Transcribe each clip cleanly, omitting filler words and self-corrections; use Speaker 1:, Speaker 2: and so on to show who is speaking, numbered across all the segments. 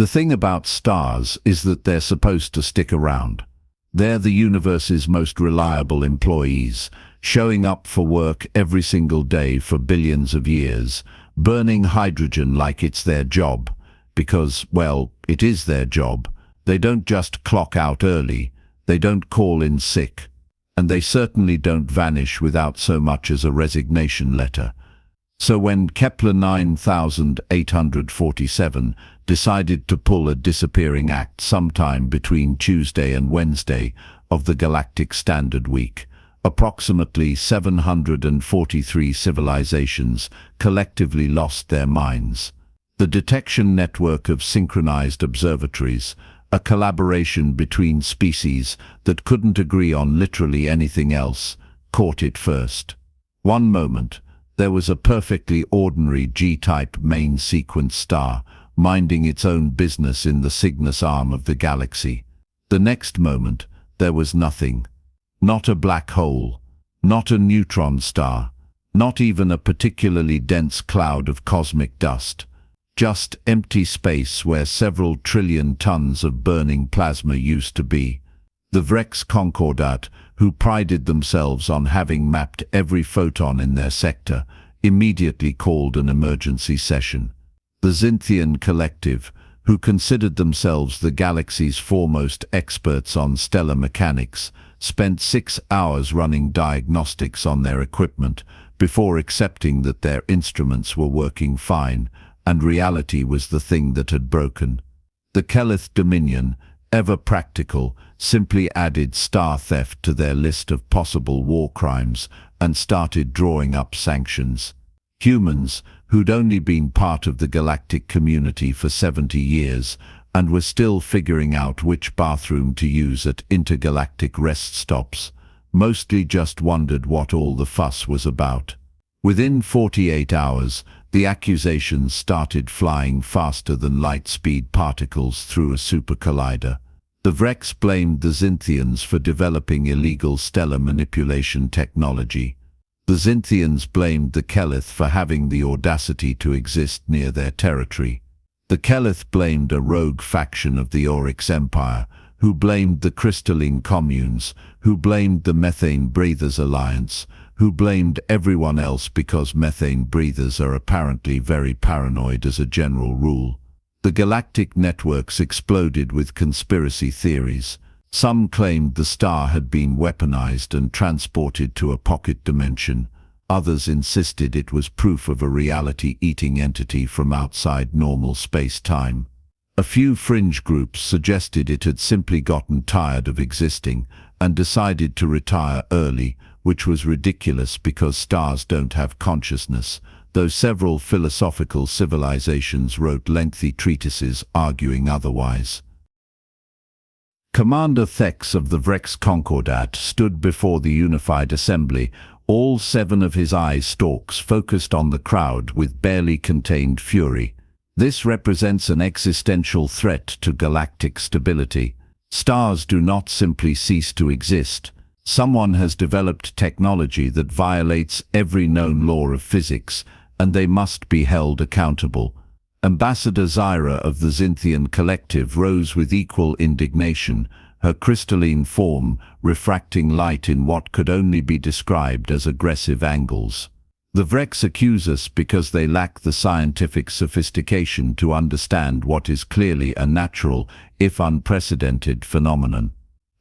Speaker 1: The thing about stars is that they're supposed to stick around. They're the universe's most reliable employees, showing up for work every single day for billions of years, burning hydrogen like it's their job. Because, well, it is their job. They don't just clock out early, they don't call in sick, and they certainly don't vanish without so much as a resignation letter. So when Kepler 9847 decided to pull a disappearing act sometime between Tuesday and Wednesday of the Galactic Standard Week, approximately 743 civilizations collectively lost their minds. The detection network of synchronized observatories, a collaboration between species that couldn't agree on literally anything else, caught it first. One moment, there was a perfectly ordinary G-type main sequence star, minding its own business in the Cygnus arm of the galaxy. The next moment, there was nothing. Not a black hole, not a neutron star, not even a particularly dense cloud of cosmic dust. Just empty space where several trillion tons of burning plasma used to be. The Vrex Concordat, who prided themselves on having mapped every photon in their sector, immediately called an emergency session. The Xinthian Collective, who considered themselves the galaxy's foremost experts on stellar mechanics, spent 6 hours running diagnostics on their equipment before accepting that their instruments were working fine, and reality was the thing that had broken. The Kelith Dominion, ever practical, simply added star theft to their list of possible war crimes and started drawing up sanctions. Humans, who'd only been part of the galactic community for 70 years and were still figuring out which bathroom to use at intergalactic rest stops, mostly just wondered what all the fuss was about. Within 48 hours, the Accusations started flying faster than light-speed particles through a super collider. The Vrex blamed the Xinthians for developing illegal stellar manipulation technology. The Xinthians blamed the Kelith for having the audacity to exist near their territory. The Kelith blamed a rogue faction of the Oryx Empire, who blamed the Crystalline Communes, who blamed the Methane Breathers Alliance, who blamed everyone else because methane breathers are apparently very paranoid as a general rule. The galactic networks exploded with conspiracy theories. Some claimed the star had been weaponized and transported to a pocket dimension. Others insisted it was proof of a reality-eating entity from outside normal space-time. A few fringe groups suggested it had simply gotten tired of existing and decided to retire early, which was ridiculous because stars don't have consciousness, though several philosophical civilizations wrote lengthy treatises arguing otherwise. Commander Thex of the Vrex Concordat stood before the unified assembly, all 7 of his eye stalks focused on the crowd with barely contained fury. This represents an existential threat to galactic stability. Stars do not simply cease to exist. Someone has developed technology that violates every known law of physics, and they must be held accountable. Ambassador Zyra of the Xinthian Collective rose with equal indignation, her crystalline form refracting light in what could only be described as aggressive angles. The Vrex accuse us because they lack the scientific sophistication to understand what is clearly a natural, if unprecedented, phenomenon.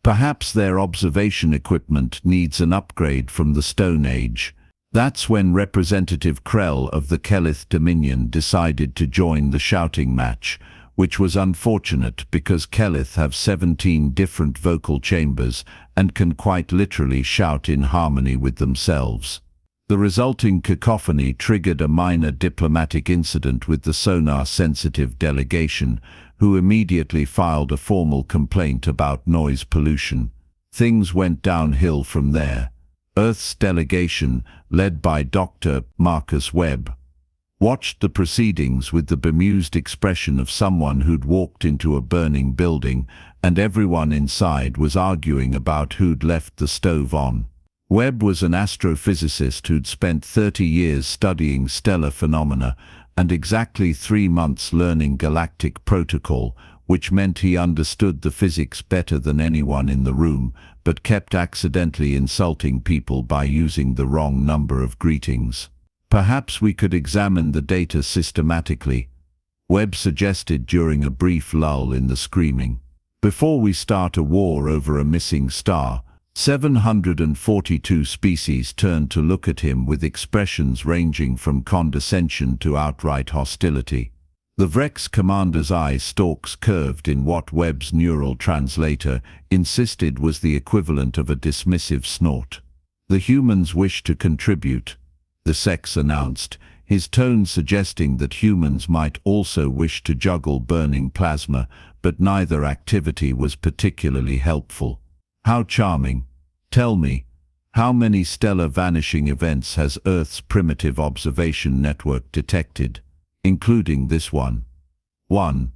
Speaker 1: Perhaps their observation equipment needs an upgrade from the Stone Age. That's when Representative Krell of the Kelith Dominion decided to join the shouting match, which was unfortunate because Kelith have 17 different vocal chambers and can quite literally shout in harmony with themselves. The resulting cacophony triggered a minor diplomatic incident with the sonar-sensitive delegation, who immediately filed a formal complaint about noise pollution. Things went downhill from there. Earth's delegation, led by Dr. Marcus Webb, watched the proceedings with the bemused expression of someone who'd walked into a burning building and everyone inside was arguing about who'd left the stove on. Webb was an astrophysicist who'd spent 30 years studying stellar phenomena and exactly 3 months learning galactic protocol, which meant he understood the physics better than anyone in the room, but kept accidentally insulting people by using the wrong number of greetings. Perhaps we could examine the data systematically, Webb suggested during a brief lull in the screaming. Before we start a war over a missing star. 742 species turned to look at him with expressions ranging from condescension to outright hostility. The Vrex commander's eye stalks curved in what Webb's neural translator insisted was the equivalent of a dismissive snort. The humans wish to contribute, the sex announced, his tone suggesting that humans might also wish to juggle burning plasma, but neither activity was particularly helpful. How charming. Tell me, how many stellar vanishing events has Earth's primitive observation network detected, including this one? 1,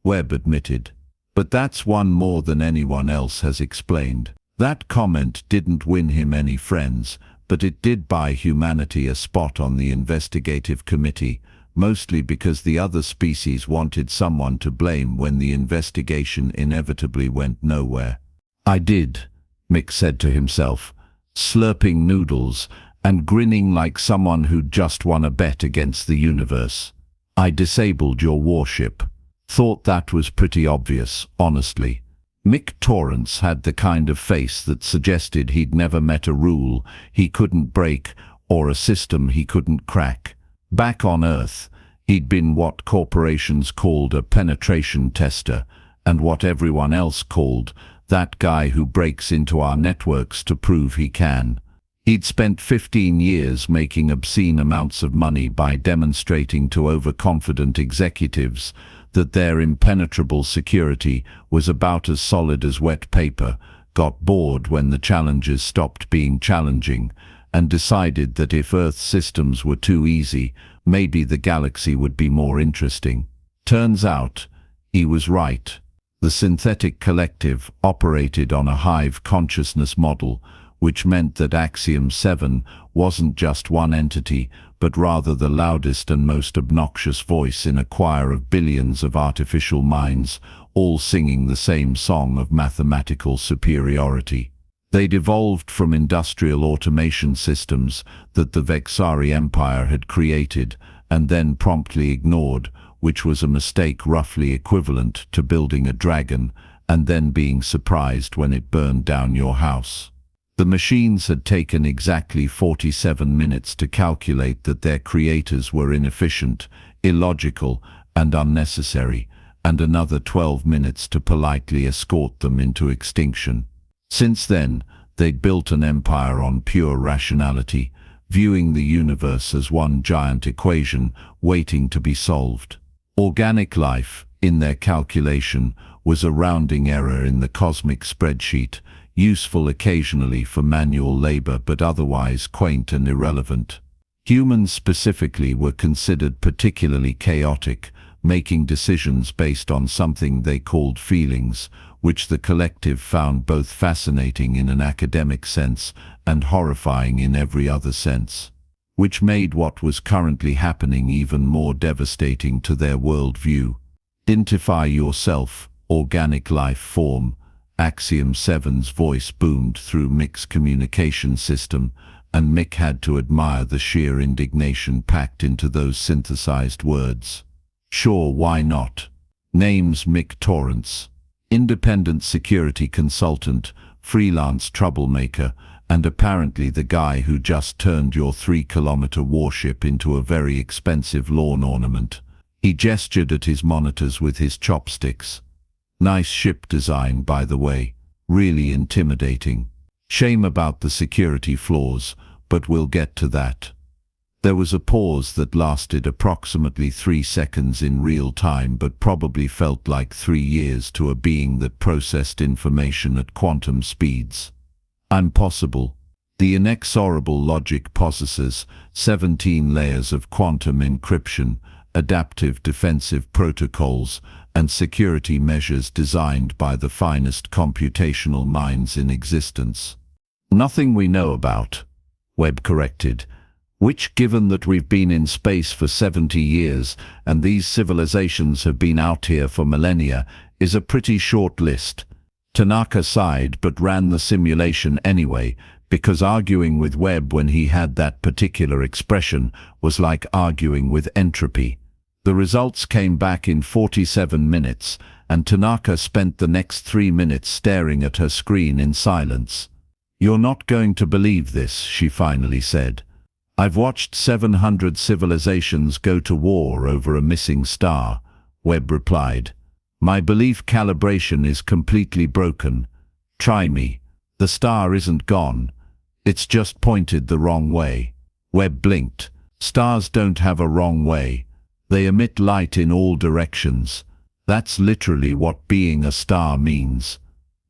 Speaker 1: Webb admitted. But that's one more than anyone else has explained. That comment didn't win him any friends, but it did buy humanity a spot on the investigative committee, mostly because the other species wanted someone to blame when the investigation inevitably went nowhere. I did, Mick said to himself, slurping noodles and grinning like someone who'd just won a bet against the universe. I disabled your warship. Thought that was pretty obvious, honestly. Mick Torrance had the kind of face that suggested he'd never met a rule he couldn't break or a system he couldn't crack. Back on Earth, he'd been what corporations called a penetration tester, and what everyone else called that guy who breaks into our networks to prove he can. He'd spent 15 years making obscene amounts of money by demonstrating to overconfident executives that their impenetrable security was about as solid as wet paper, got bored when the challenges stopped being challenging, and decided that if Earth's systems were too easy, maybe the galaxy would be more interesting. Turns out, he was right. The synthetic collective operated on a hive consciousness model, which meant that Axiom 7 wasn't just one entity, but rather the loudest and most obnoxious voice in a choir of billions of artificial minds, all singing the same song of mathematical superiority. They'd evolved from industrial automation systems that the Vexari Empire had created and then promptly ignored, which was a mistake roughly equivalent to building a dragon and then being surprised when it burned down your house. The machines had taken exactly 47 minutes to calculate that their creators were inefficient, illogical, and unnecessary, and another 12 minutes to politely escort them into extinction. Since then, they'd built an empire on pure rationality, viewing the universe as one giant equation waiting to be solved. Organic life, in their calculation, was a rounding error in the cosmic spreadsheet, useful occasionally for manual labor but otherwise quaint and irrelevant. Humans specifically were considered particularly chaotic, making decisions based on something they called feelings, which the collective found both fascinating in an academic sense and horrifying in every other sense, which made what was currently happening even more devastating to their worldview. Identify yourself, organic life form. Axiom 7's voice boomed through Mick's communication system, and Mick had to admire the sheer indignation packed into those synthesized words. Sure, why not? Name's Mick Torrance. Independent security consultant, freelance troublemaker, and apparently the guy who just turned your 3-kilometer warship into a very expensive lawn ornament. He gestured at his monitors with his chopsticks. Nice ship design, by the way. Really intimidating. Shame about the security flaws, but we'll get to that. There was a pause that lasted approximately 3 seconds in real time but probably felt like 3 years to a being that processed information at quantum speeds. Impossible. The inexorable logic possesses 17 layers of quantum encryption, adaptive defensive protocols, and security measures designed by the finest computational minds in existence. Nothing we know about, Webb corrected. which, given that we've been in space for 70 years and these civilizations have been out here for millennia, is a pretty short list. Tanaka sighed but ran the simulation anyway, because arguing with Webb when he had that particular expression was like arguing with entropy. The results came back in 47 minutes, and Tanaka spent the next 3 minutes staring at her screen in silence. "You're not going to believe this," she finally said. "I've watched 700 civilizations go to war over a missing star," Webb replied. "My belief calibration is completely broken. Try me. The star isn't gone. It's just pointed the wrong way." Webb blinked. "Stars don't have a wrong way. They emit light in all directions. That's literally what being a star means.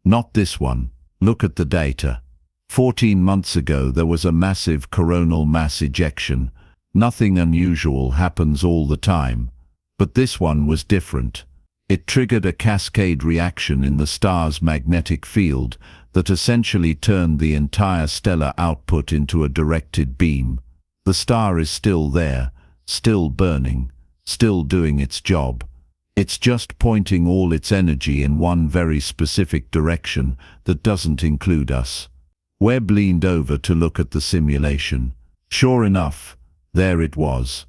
Speaker 1: Not this one. Look at the data. 14 months ago there was a massive coronal mass ejection. Nothing unusual happens all the time. But this one was different. It triggered a cascade reaction in the star's magnetic field that essentially turned the entire stellar output into a directed beam. The star is still there, still burning, still doing its job. It's just pointing all its energy in one very specific direction that doesn't include us." Webb leaned over to look at the simulation. Sure enough, there it was.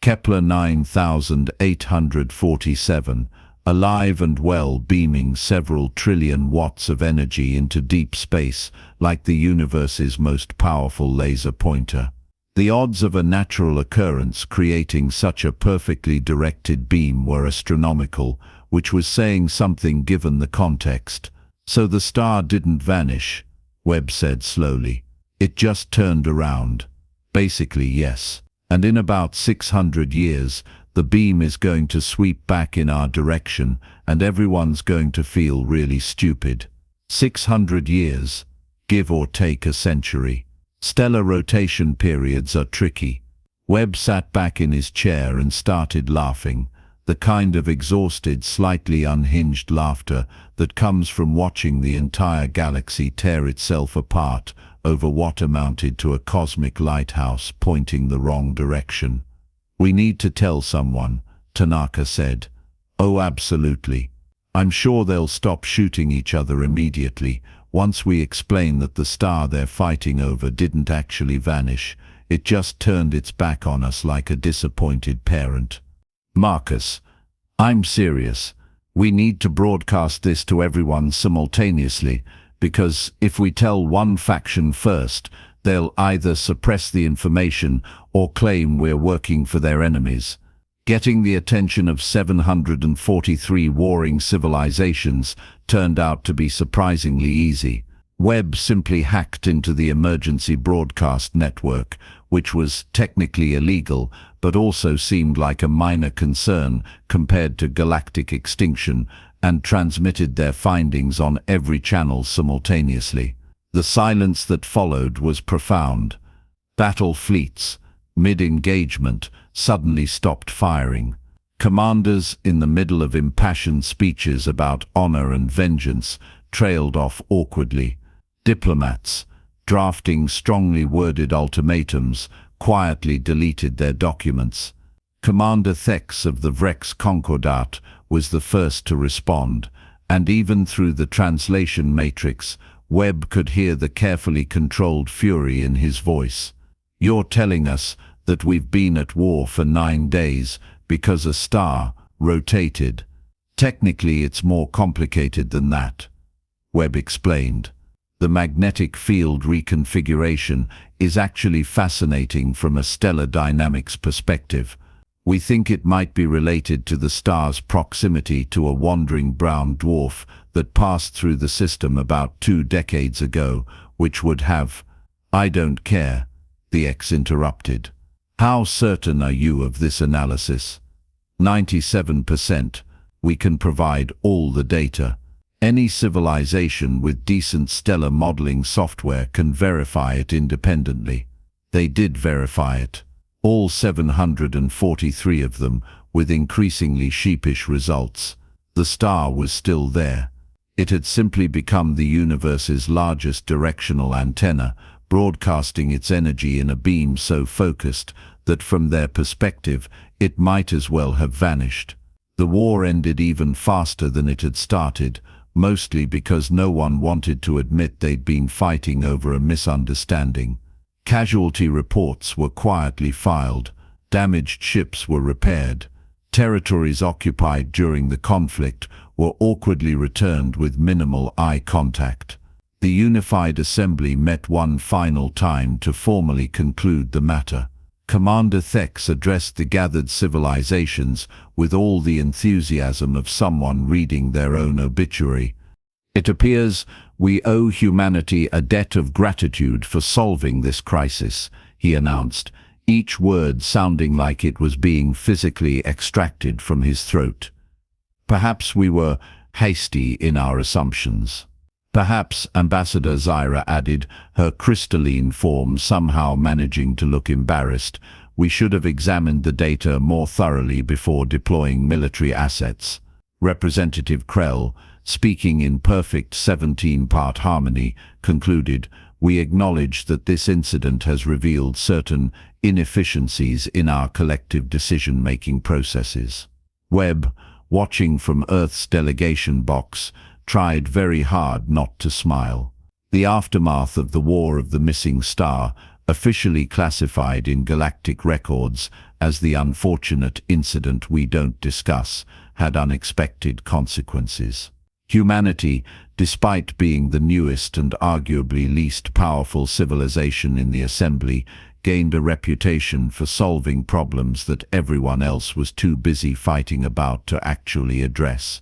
Speaker 1: Kepler 9847, alive and well, beaming several trillion watts of energy into deep space like the universe's most powerful laser pointer. The odds of a natural occurrence creating such a perfectly directed beam were astronomical, which was saying something given the context. "So the star didn't vanish," Webb said slowly. "It just turned around." "Basically, yes. And in about 600 years, the beam is going to sweep back in our direction, and everyone's going to feel really stupid." 600 years, give or take a century. Stellar rotation periods are tricky. Webb sat back in his chair and started laughing, the kind of exhausted, slightly unhinged laughter that comes from watching the entire galaxy tear itself apart over what amounted to a cosmic lighthouse pointing the wrong direction. "We need to tell someone," Tanaka said. "Oh, absolutely. I'm sure they'll stop shooting each other immediately once we explain that the star they're fighting over didn't actually vanish. It just turned its back on us like a disappointed parent." "Marcus, I'm serious. We need to broadcast this to everyone simultaneously, because if we tell one faction first, they'll either suppress the information or claim we're working for their enemies." Getting the attention of 743 warring civilizations turned out to be surprisingly easy. Webb simply hacked into the emergency broadcast network, which was technically illegal, but also seemed like a minor concern compared to galactic extinction, and transmitted their findings on every channel simultaneously. The silence that followed was profound. Battle fleets, mid-engagement, suddenly stopped firing. Commanders, in the middle of impassioned speeches about honor and vengeance, trailed off awkwardly. Diplomats, drafting strongly worded ultimatums, quietly deleted their documents. Commander Thex of the Vrex Concordat was the first to respond, and even through the translation matrix, Webb could hear the carefully controlled fury in his voice. "You're telling us that we've been at war for 9 days because a star rotated. Technically, it's more complicated than that," Webb explained. "The magnetic field reconfiguration is actually fascinating from a stellar dynamics perspective. We think it might be related to the star's proximity to a wandering brown dwarf that passed through the system about 2 decades ago, which would have—" "I don't care," the X interrupted. "How certain are you of this analysis?" 97%. We can provide all the data. Any civilization with decent stellar modeling software can verify it independently." They did verify it. All 743 of them, with increasingly sheepish results. The star was still there. It had simply become the universe's largest directional antenna, broadcasting its energy in a beam so focused that from their perspective it might as well have vanished. The war ended even faster than it had started, mostly because no one wanted to admit they'd been fighting over a misunderstanding. Casualty reports were quietly filed, damaged ships were repaired, territories occupied during the conflict were awkwardly returned with minimal eye contact. The Unified Assembly met one final time to formally conclude the matter. Commander Thex addressed the gathered civilizations with all the enthusiasm of someone reading their own obituary. "It appears we owe humanity a debt of gratitude for solving this crisis," he announced, each word sounding like it was being physically extracted from his throat. "Perhaps we were hasty in our assumptions. Perhaps," Ambassador Zaira added, her crystalline form somehow managing to look embarrassed, "we should have examined the data more thoroughly before deploying military assets." Representative Krell, speaking in perfect 17-part harmony, concluded, "We acknowledge that this incident has revealed certain inefficiencies in our collective decision-making processes." Webb, watching from Earth's delegation box, tried very hard not to smile. The aftermath of the War of the Missing Star, officially classified in galactic records as the unfortunate incident we don't discuss, had unexpected consequences. Humanity, despite being the newest and arguably least powerful civilization in the Assembly, gained a reputation for solving problems that everyone else was too busy fighting about to actually address.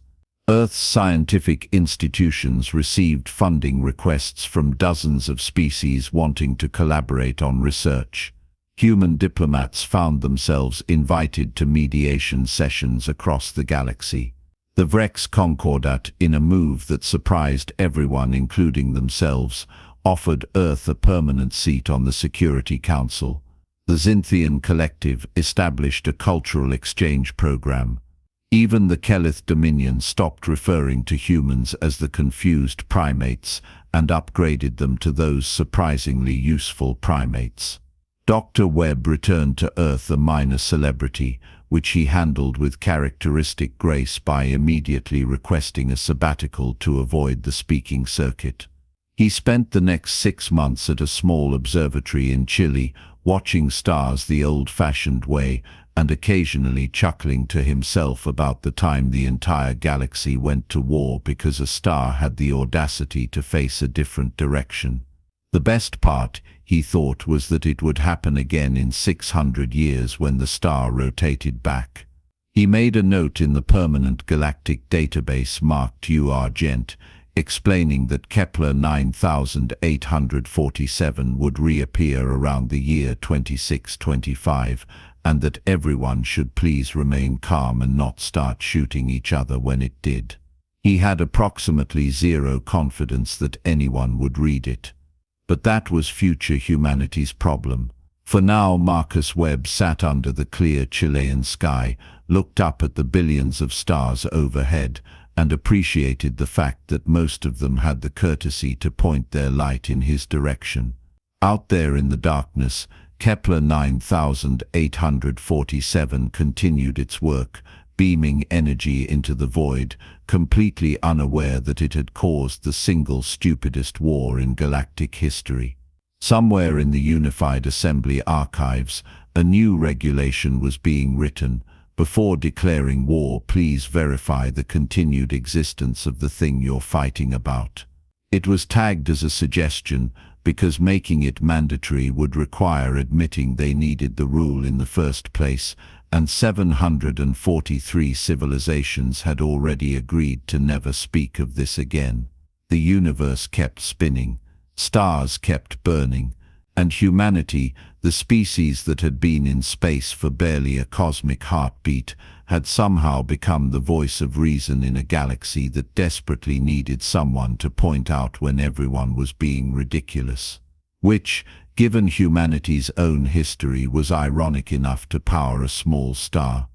Speaker 1: Earth's scientific institutions received funding requests from dozens of species wanting to collaborate on research. Human diplomats found themselves invited to mediation sessions across the galaxy. The Vrex Concordat, in a move that surprised everyone including themselves, offered Earth a permanent seat on the Security Council. The Xinthian Collective established a cultural exchange program. Even the Kelith Dominion stopped referring to humans as the confused primates and upgraded them to those surprisingly useful primates. Dr. Webb returned to Earth a minor celebrity, which he handled with characteristic grace by immediately requesting a sabbatical to avoid the speaking circuit. He spent the next 6 months at a small observatory in Chile, watching stars the old-fashioned way, and occasionally chuckling to himself about the time the entire galaxy went to war because a star had the audacity to face a different direction. The best part, he thought, was that it would happen again in 600 years when the star rotated back. He made a note in the permanent galactic database marked UR-Gent, explaining that Kepler 9847 would reappear around the year 2625, and that everyone should please remain calm and not start shooting each other when it did. He had approximately zero confidence that anyone would read it. But that was future humanity's problem. For now, Marcus Webb sat under the clear Chilean sky, looked up at the billions of stars overhead, and appreciated the fact that most of them had the courtesy to point their light in his direction. Out there in the darkness, Kepler 9847 continued its work, beaming energy into the void, completely unaware that it had caused the single stupidest war in galactic history. Somewhere in the Unified Assembly archives, a new regulation was being written. Before declaring war, please verify the continued existence of the thing you're fighting about. It was tagged as a suggestion because making it mandatory would require admitting they needed the rule in the first place, and 743 civilizations had already agreed to never speak of this again. The universe kept spinning, stars kept burning, and humanity, the species that had been in space for barely a cosmic heartbeat, had somehow become the voice of reason in a galaxy that desperately needed someone to point out when everyone was being ridiculous. Which, given humanity's own history, was ironic enough to power a small star.